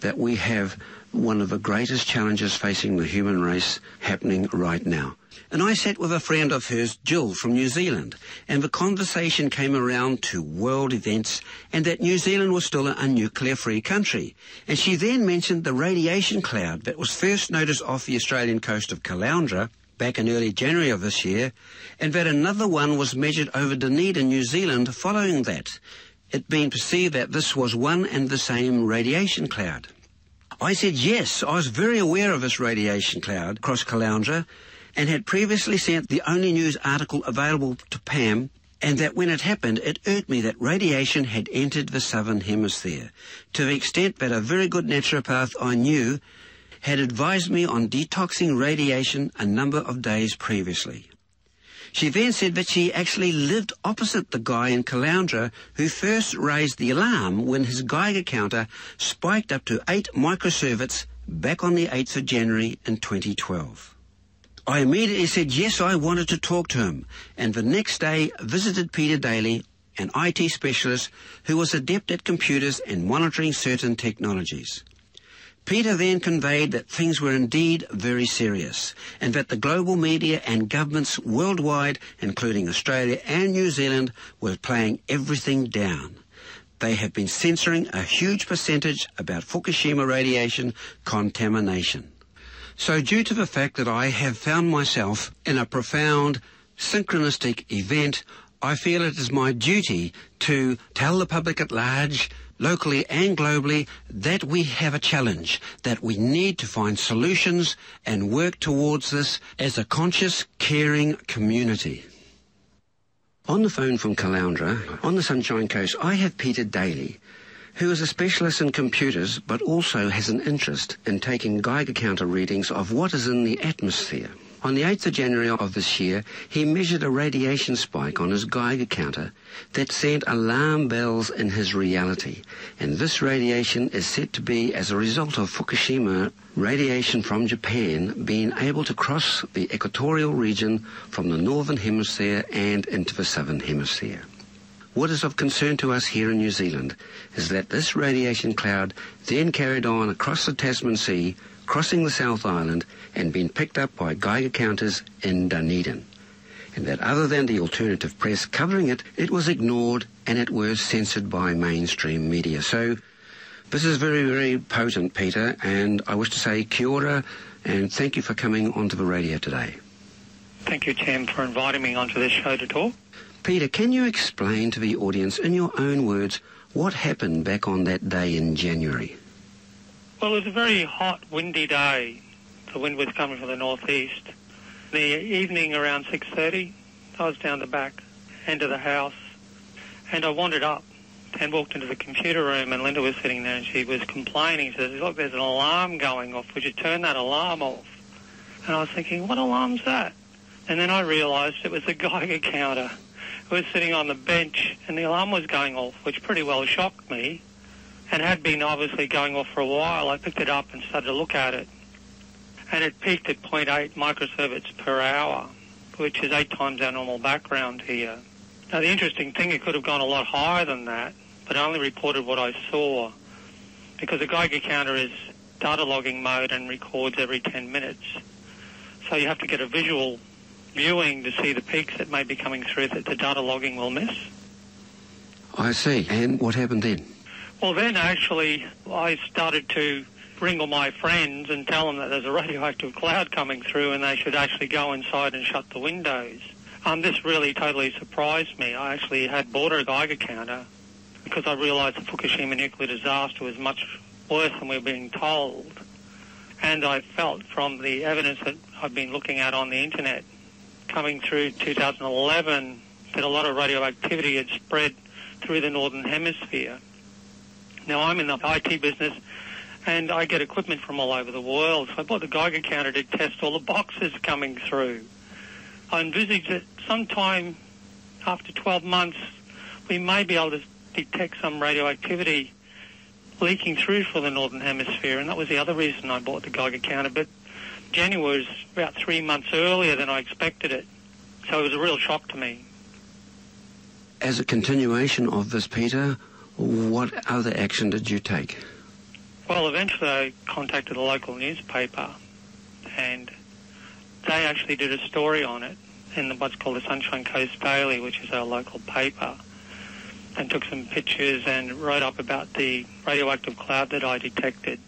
that we have one of the greatest challenges facing the human race happening right now. And I sat with a friend of hers, Jill, from New Zealand, and the conversation came around to world events and that New Zealand was still a nuclear-free country. And she then mentioned the radiation cloud that was first noticed off the Australian coast of Caloundra back in early January of this year, and that another one was measured over Dunedin, New Zealand, following that, it being perceived that this was one and the same radiation cloud. I said yes, I was very aware of this radiation cloud across Caloundra and had previously sent the only news article available to Pam, and that when it happened, it irked me that radiation had entered the southern hemisphere, to the extent that a very good naturopath I knew had advised me on detoxing radiation a number of days previously. She then said that she actually lived opposite the guy in Caloundra who first raised the alarm when his Geiger counter spiked up to 8 microsieverts back on the 8th of January in 2012. I immediately said yes, I wanted to talk to him, and the next day visited Peter Daly, an IT specialist who was adept at computers and monitoring certain technologies. Peter then conveyed that things were indeed very serious, and that the global media and governments worldwide, including Australia and New Zealand, were playing everything down. They have been censoring a huge percentage about Fukushima radiation contamination. So due to the fact that I have found myself in a profound synchronistic event, I feel it is my duty to tell the public at large, locally and globally, that we have a challenge, that we need to find solutions and work towards this as a conscious, caring community. On the phone from Caloundra, on the Sunshine Coast, I have Peter Daly, who is a specialist in computers but also has an interest in taking Geiger counter readings of what is in the atmosphere. On the 8th of January of this year, he measured a radiation spike on his Geiger counter that sent alarm bells in his reality. And this radiation is said to be as a result of Fukushima radiation from Japan being able to cross the equatorial region from the northern hemisphere and into the southern hemisphere. What is of concern to us here in New Zealand is that this radiation cloud then carried on across the Tasman Sea, crossing the South Island and being picked up by Geiger counters in Dunedin. And that other than the alternative press covering it, it was ignored and it was censored by mainstream media. So this is very, very potent, Peter, and I wish to say kia ora and thank you for coming onto the radio today. Thank you, Tim, for inviting me onto this show to talk. Peter, can you explain to the audience in your own words what happened back on that day in January? Well, it was a very hot, windy day. The wind was coming from the northeast. The evening around 6:30, I was down the back end of the house, and I wandered up and walked into the computer room, and Linda was sitting there, and she was complaining. She says, look, there's an alarm going off. Would you turn that alarm off? And I was thinking, what alarm's that? And then I realised it was a Geiger counter. It was sitting on the bench, and the alarm was going off, which pretty well shocked me, and had been obviously going off for a while. I picked it up and started to look at it, and it peaked at 0.8 microsieverts per hour, which is 8 times our normal background here. Now, the interesting thing, it could have gone a lot higher than that, but I only reported what I saw, because a Geiger counter is data logging mode and records every 10 minutes. So you have to get a visual viewing to see the peaks that may be coming through that the data logging will miss. I see. And what happened then? Well, then actually I started to ring all my friends and tell them that there's a radioactive cloud coming through and they should actually go inside and shut the windows. This really totally surprised me. I actually had bought a Geiger counter because I realised the Fukushima nuclear disaster was much worse than we were being told. And I felt from the evidence that I've been looking at on the internet coming through 2011 that a lot of radioactivity had spread through the northern hemisphere. Now, I'm in the IT business and I get equipment from all over the world, so I bought the Geiger counter to test all the boxes coming through. I envisaged that sometime after 12 months we may be able to detect some radioactivity leaking through for the northern hemisphere, and that was the other reason I bought the Geiger counter. But January was about 3 months earlier than I expected it, so it was a real shock to me. As a continuation of this, Peter, what other action did you take? Well, eventually I contacted a local newspaper, and they actually did a story on it in what's called the Sunshine Coast Daily, which is our local paper, and took some pictures and wrote up about the radioactive cloud that I detected.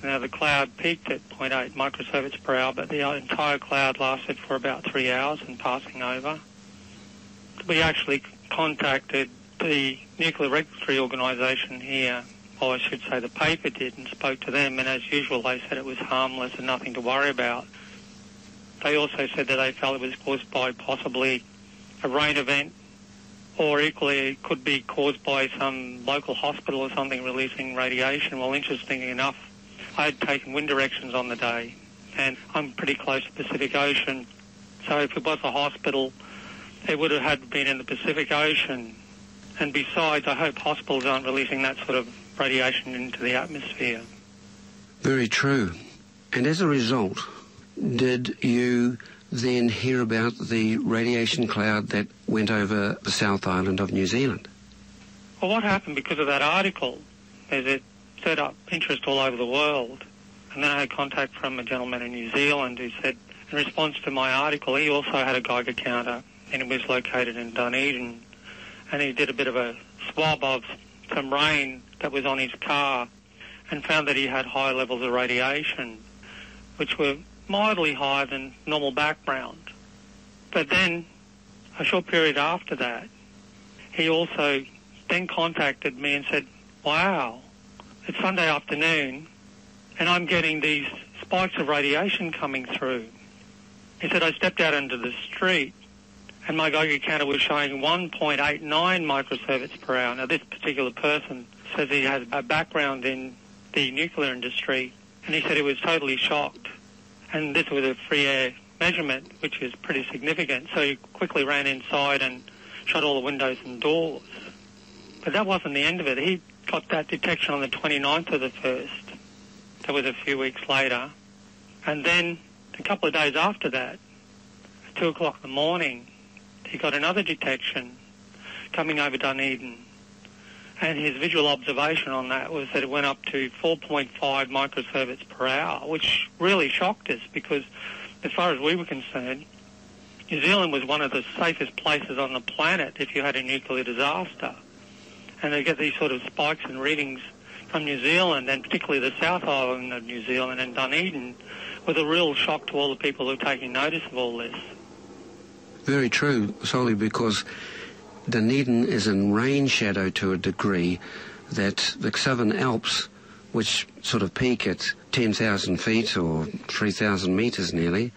Now, the cloud peaked at 0.8 microsieverts per hour, but the entire cloud lasted for about 3 hours and passing over. We actually contacted the Nuclear Regulatory Organisation here, or I should say the paper did, and spoke to them, and as usual they said it was harmless and nothing to worry about. They also said that they felt it was caused by possibly a rain event, or equally it could be caused by some local hospital or something releasing radiation. Well, interestingly enough, I had taken wind directions on the day, and I'm pretty close to the Pacific Ocean, so if it was a hospital, it would have had been in the Pacific Ocean. And besides, I hope hospitals aren't releasing that sort of radiation into the atmosphere. Very true. And as a result, did you then hear about the radiation cloud that went over the South Island of New Zealand? Well, what happened because of that article is it set up interest all over the world. And then I had contact from a gentleman in New Zealand who said, in response to my article, he also had a Geiger counter, and it was located in Dunedin. And he did a bit of a swab of some rain that was on his car and found that he had high levels of radiation, which were mildly higher than normal background. But then, a short period after that, he also then contacted me and said, wow, it's Sunday afternoon and I'm getting these spikes of radiation coming through. He said, I stepped out into the street and my Geiger counter was showing 1.89 microsieverts per hour. Now, this particular person says he has a background in the nuclear industry, and he said he was totally shocked. And this was a free air measurement, which is pretty significant. So he quickly ran inside and shut all the windows and doors. But that wasn't the end of it. He got that detection on the 29th of the 1st. That was a few weeks later. And then a couple of days after that, at 2 o'clock in the morning, he got another detection coming over Dunedin. And his visual observation on that was that it went up to 4.5 microsieverts per hour, which really shocked us because, as far as we were concerned, New Zealand was one of the safest places on the planet if you had a nuclear disaster. And they get these sort of spikes in readings from New Zealand, and particularly the South Island of New Zealand and Dunedin, was a real shock to all the people who are taking notice of all this. Very true, solely because Dunedin is in rain shadow to a degree that the Southern Alps, which sort of peak at 10,000 feet or 3,000 metres nearly,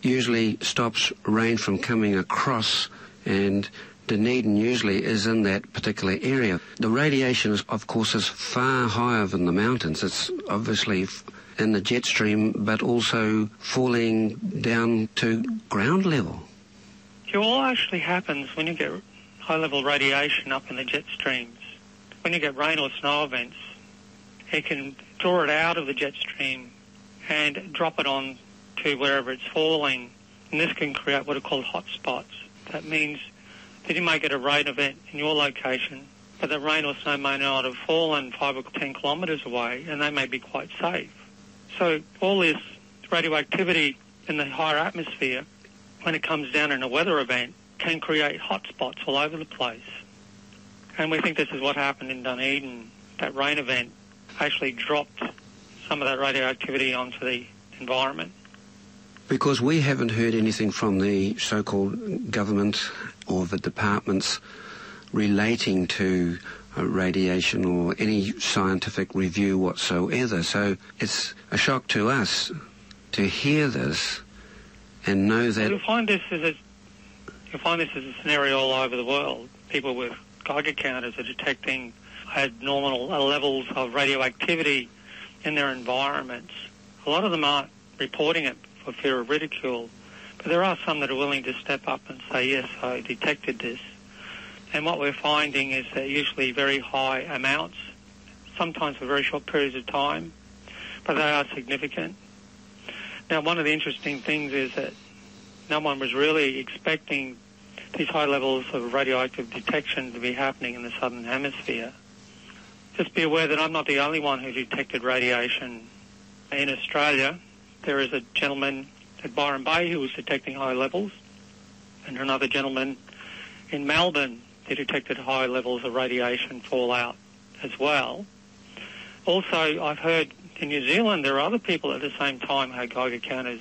usually stops rain from coming across, and Dunedin usually is in that particular area. The radiation, of course, is far higher than the mountains. It's obviously in the jet stream, but also falling down to ground level. It all actually happens when you get high-level radiation up in the jet streams. When you get rain or snow events, it can draw it out of the jet stream and drop it on to wherever it's falling. And this can create what are called hot spots. That means that you may get a rain event in your location, but the rain or snow may not have fallen 5 or 10 kilometres away, and they may be quite safe. So all this radioactivity in the higher atmosphere, when it comes down in a weather event, can create hot spots all over the place. And we think this is what happened in Dunedin. That rain event actually dropped some of that radioactivity onto the environment. Because we haven't heard anything from the so-called government or the departments relating to radiation or any scientific review whatsoever. So it's a shock to us to hear this and know that... You'll find this as a scenario all over the world. People with Geiger counters are detecting abnormal levels of radioactivity in their environments. A lot of them aren't reporting it for fear of ridicule, but there are some that are willing to step up and say, yes, I detected this. And what we're finding is that usually very high amounts, sometimes for very short periods of time, but they are significant. Now, one of the interesting things is that no one was really expecting these high levels of radioactive detection to be happening in the southern hemisphere. Just be aware that I'm not the only one who detected radiation in Australia. There is a gentleman at Byron Bay who was detecting high levels, and another gentleman in Melbourne who detected high levels of radiation fallout as well. Also, I've heard in New Zealand there are other people at the same time had Geiger counters